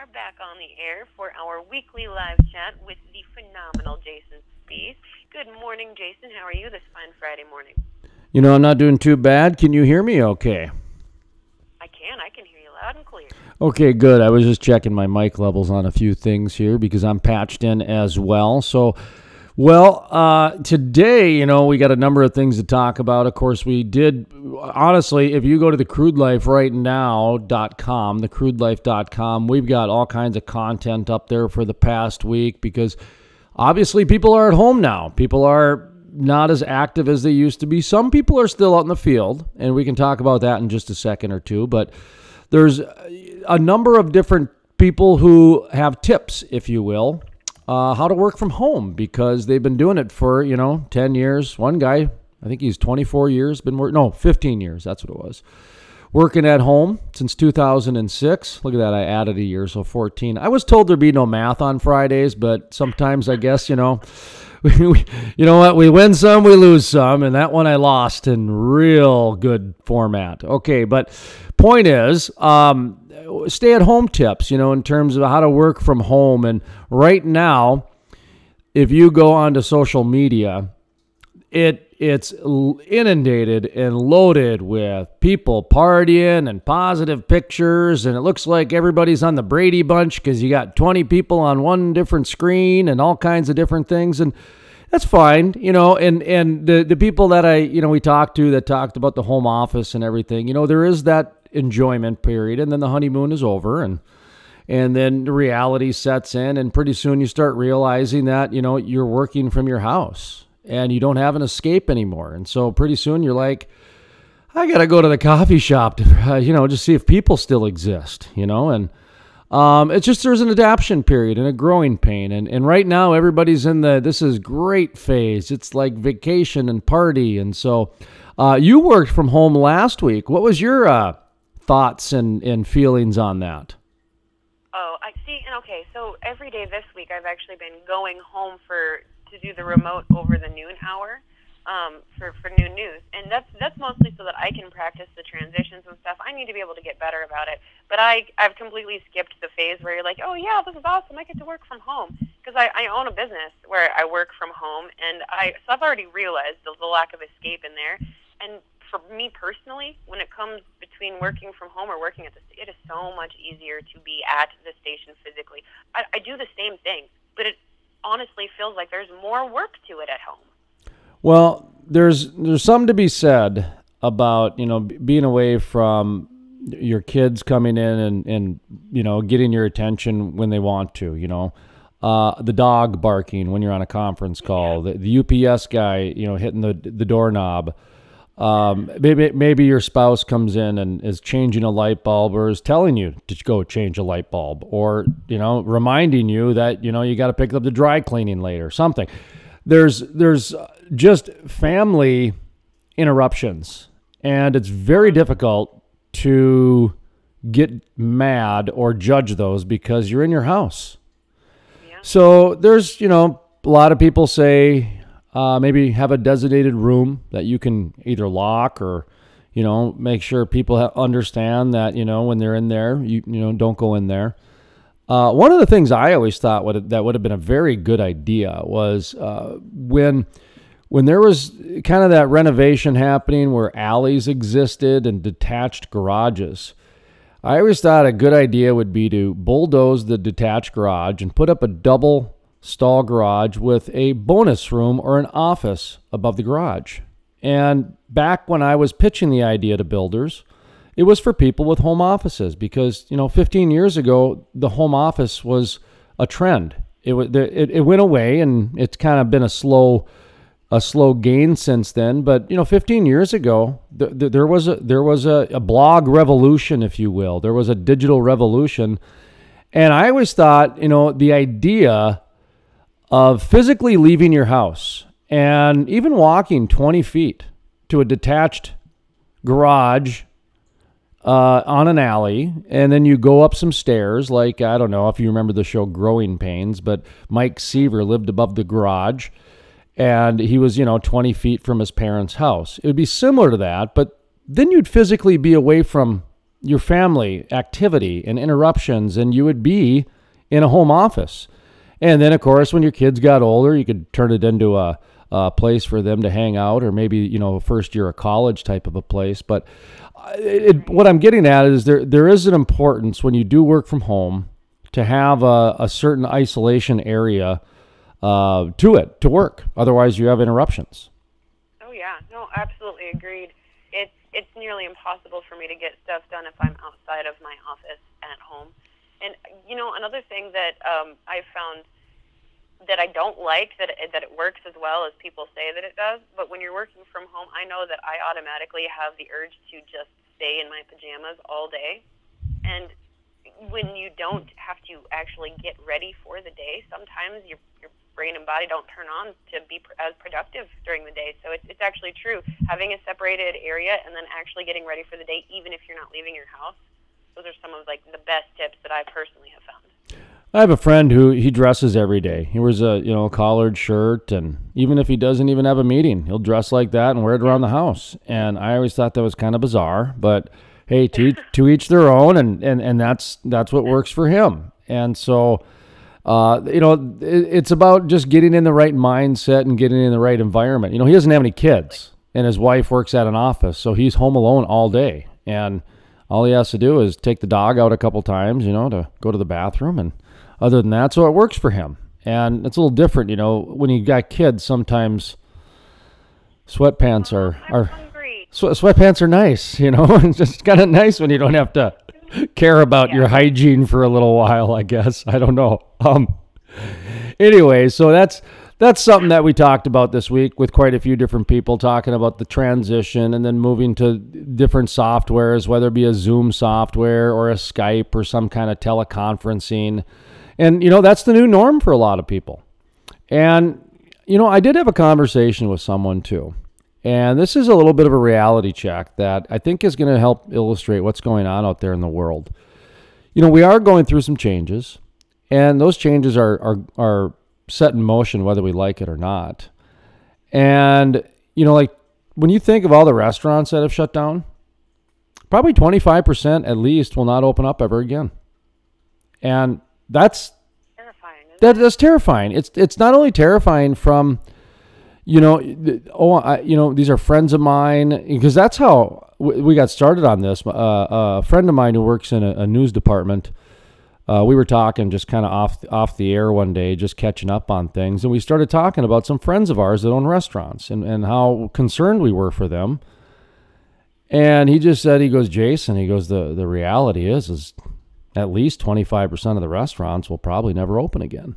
are back on the air for our weekly live chat with the phenomenal Jason Spiess. Good morning, Jason. How are you this fine Friday morning? You know, I'm not doing too bad. Can you hear me okay? I can hear you loud and clear. Okay, good. I was just checking my mic levels on a few things here because I'm patched in as well. So, today, you know, we got a number of things to talk about. Of course, we did, honestly, if you go to the crudeliferightennow.com, thecrudelife.com, we've got all kinds of content up there for the past week because obviously people are at home now. People are not as active as they used to be. Some people are still out in the field, and we can talk about that in just a second or two, but there's a number of different people who have tips, if you will, how to work from home because they've been doing it for, 10 years. One guy, I think he's 24 years, 15 years, that's what it was. Working at home since 2006. Look at that, I added a year, so 14. I was told there'd be no math on Fridays, but sometimes I guess, you know what, we win some, we lose some, and that one I lost in real good format. Okay, but point is, stay-at-home tips, in terms of how to work from home. And right now, if you go onto social media, it's inundated and loaded with people partying and positive pictures, and it looks like everybody's on the Brady Bunch because you got 20 people on one different screen and all kinds of different things, and that's fine, and the people that we talked to that talked about the home office and everything, there is that enjoyment period, and then the honeymoon is over, and then the reality sets in, and pretty soon you start realizing that, you're working from your house and you don't have an escape anymore. And so pretty soon you're like, I got to go to the coffee shop to, just see if people still exist, and it's just there's an adaptation period and a growing pain. And right now everybody's in this is great phase. It's like vacation and party. And so you worked from home last week. What was your thoughts and feelings on that? Oh, I see. Okay, so every day this week I've actually been going home to do the remote over the noon hour for noon news, and that's mostly so that I can practice the transitions and stuff. I need to be able to get better about it, but I've completely skipped the phase where you're like, oh yeah, this is awesome, I get to work from home, because I own a business where I work from home, and so I've already realized the lack of escape in there. And for me personally, when it comes between working from home or working at it is so much easier to be at the station physically. I do the same thing, but it honestly feels like there's more work to it at home. Well, there's something to be said about, being away from your kids coming in and getting your attention when they want to, the dog barking when you're on a conference call, yeah. the UPS guy, hitting the doorknob. Maybe your spouse comes in and is changing a light bulb or is telling you to go change a light bulb, or, reminding you that, you got to pick up the dry cleaning later, something. There's just family interruptions, and it's very difficult to get mad or judge those because you're in your house. Yeah. So there's, a lot of people say, maybe have a designated room that you can either lock or, make sure people understand that, when they're in there, you don't go in there. One of the things I always thought that would have been a very good idea was when there was kind of that renovation happening where alleys existed and detached garages. I always thought a good idea would be to bulldoze the detached garage and put up a double stall garage with a bonus room or an office above the garage. And back when I was pitching the idea to builders, it was for people with home offices because, 15 years ago, the home office was a trend. It went away, and it's kind of been a slow gain since then. But, 15 years ago, there was a blog revolution, if you will. There was a digital revolution. And I always thought, the idea of physically leaving your house and even walking 20 feet to a detached garage on an alley, and then you go up some stairs, like, I don't know if you remember the show Growing Pains, but Mike Seaver lived above the garage, and he was, 20 feet from his parents' house. It would be similar to that, but then you'd physically be away from your family activity and interruptions, and you would be in a home office. And then, of course, when your kids got older, you could turn it into a place for them to hang out, or maybe, you know, first year of college type of a place. But what I'm getting at is there is an importance when you do work from home to have a certain isolation area to work. Otherwise, you have interruptions. Oh, yeah. No, absolutely agreed. It's nearly impossible for me to get stuff done if I'm outside of my office at home. And, you know, another thing that I've found that I don't like, that it works as well as people say that it does, but when you're working from home, I know that I automatically have the urge to just stay in my pajamas all day. And when you don't have to actually get ready for the day, sometimes your brain and body don't turn on to be as productive during the day. So it's actually true. Having a separated area and then actually getting ready for the day, even if you're not leaving your house, those are some of like the best tips that I personally have found. I have a friend who he dresses every day. He wears a collared shirt, and even if he doesn't even have a meeting, he'll dress like that and wear it around the house. And I always thought that was kind of bizarre, but hey, to each their own, and that's what works for him. And so, it's about just getting in the right mindset and getting in the right environment. You know, he doesn't have any kids, and his wife works at an office, so he's home alone all day. And all he has to do is take the dog out a couple times, to go to the bathroom, and other than that, so it works for him. And it's a little different, when you got kids, sometimes sweatpants are sweatpants are nice, It's just kind of nice when you don't have to care about your hygiene for a little while, I guess. I don't know. Anyway, so that's something that we talked about this week with quite a few different people, talking about the transition and then moving to different softwares, whether it be a Zoom software or a Skype or some kind of teleconferencing. And, that's the new norm for a lot of people. And, I did have a conversation with someone too. And this is a little bit of a reality check that I think is going to help illustrate what's going on out there in the world. We are going through some changes, and those changes are set in motion whether we like it or not. And, like when you think of all the restaurants that have shut down, probably 25% at least will not open up ever again. And that's terrifying. That's terrifying. It's not only terrifying from, these are friends of mine, because that's how we got started on this. A friend of mine who works in a news department, we were talking just kind of off the air one day, just catching up on things. And we started talking about some friends of ours that own restaurants and how concerned we were for them. And he just said, he goes, Jason, the reality is at least 25% of the restaurants will probably never open again.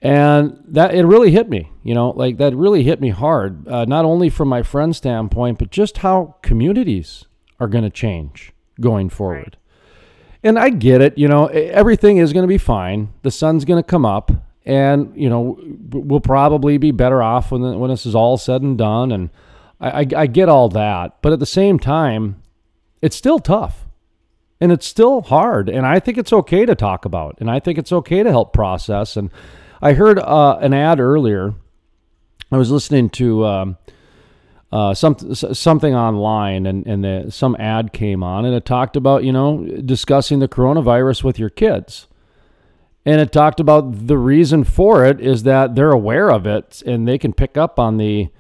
And that, it really hit me, that really hit me hard, not only from my friend standpoint, but just how communities are going to change going forward. Right. And I get it, everything is going to be fine. The sun's going to come up, and, we'll probably be better off when this is all said and done. And I get all that. But at the same time, it's still tough. And it's still hard. And I think it's okay to talk about. And I think it's okay to help process. And I heard an ad earlier. I was listening to something online, and some ad came on, and it talked about, discussing the coronavirus with your kids. And it talked about the reason for it is that they're aware of it, and they can pick up on the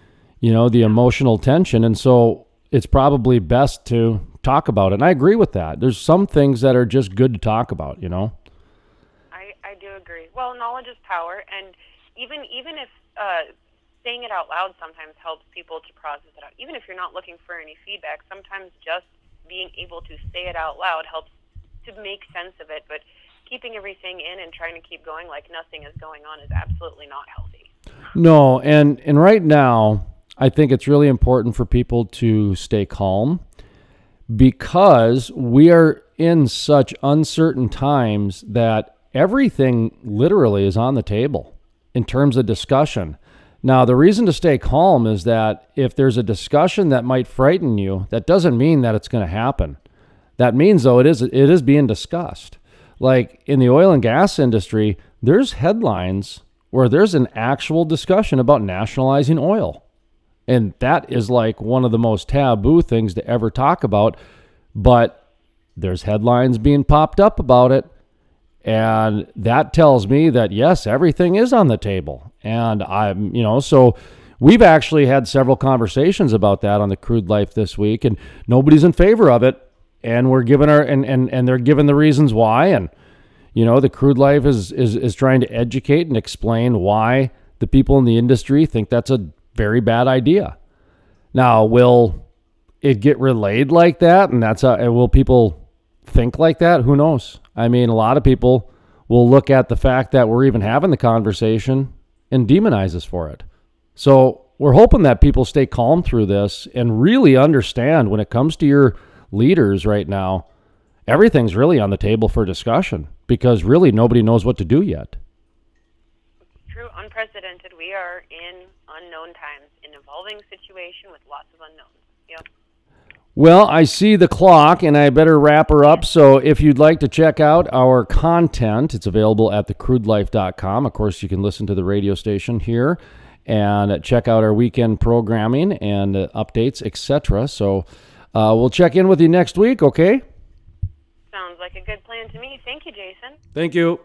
emotional tension. And so it's probably best to talk about it. And I agree with that. There's some things that are just good to talk about, I do agree. Well, knowledge is power, and even if saying it out loud sometimes helps people to process it out. Even if you're not looking for any feedback, sometimes just being able to say it out loud helps to make sense of it. But keeping everything in and trying to keep going like nothing is going on is absolutely not healthy. No, and right now, I think it's really important for people to stay calm, because we are in such uncertain times that everything literally is on the table in terms of discussion. Now, the reason to stay calm is that if there's a discussion that might frighten you, that doesn't mean that it's going to happen. That means, though, it is being discussed. Like in the oil and gas industry, there's headlines where there's an actual discussion about nationalizing oil. And that is like one of the most taboo things to ever talk about. But there's headlines being popped up about it. And that tells me that, yes, everything is on the table. And so we've actually had several conversations about that on the Crude Life this week, and nobody's in favor of it. And we're giving and they're giving the reasons why. And, the Crude Life is trying to educate and explain why the people in the industry think that's a very bad idea. Now, will it get relayed like that? And will people think like that? Who knows? I mean, a lot of people will look at the fact that we're even having the conversation and demonize us for it. So we're hoping that people stay calm through this and really understand when it comes to your leaders right now, everything's really on the table for discussion because really nobody knows what to do yet. True, unprecedented. We are in unknown times, an evolving situation with lots of unknowns. Yep. Well, I see the clock, and I better wrap her up. So if you'd like to check out our content, it's available at thecrudelife.com. Of course, you can listen to the radio station here and check out our weekend programming and updates, etc. So we'll check in with you next week, okay? Sounds like a good plan to me. Thank you, Jason. Thank you.